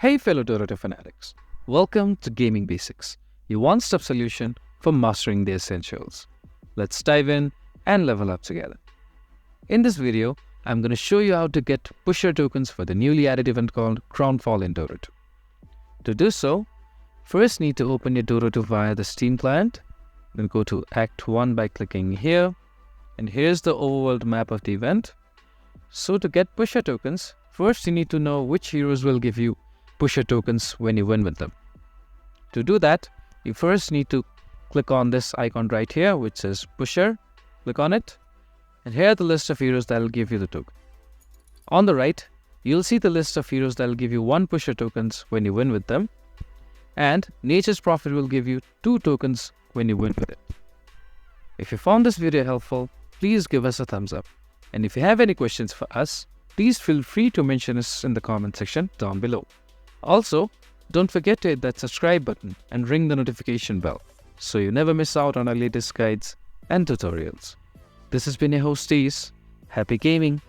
Hey fellow Dota fanatics, welcome to Gaming Basics, your one-stop solution for mastering the essentials. Let's dive in and level up together. In this video, I'm going to show you how to get pusher tokens for the newly added event called Crownfall in Dota 2. To do so, first need to open your Dota 2 via the Steam client, then go to Act 1 by clicking here, and here's the overworld map of the event. So to get pusher tokens, first you need to know which heroes will give you pusher tokens when you win with them. To do that, you first need to click on this icon right here which says pusher. Click on it, and here are the list of heroes that will give you the token. On the right, you'll see the list of heroes that will give you 1 pusher tokens when you win with them, and Nature's Prophet will give you 2 tokens when you win with it. If you found this video helpful, please give us a thumbs up, and if you have any questions for us, please feel free to mention us in the comment section down below. Also, don't forget to hit that subscribe button and ring the notification bell so you never miss out on our latest guides and tutorials. This has been your host Ace. Happy gaming!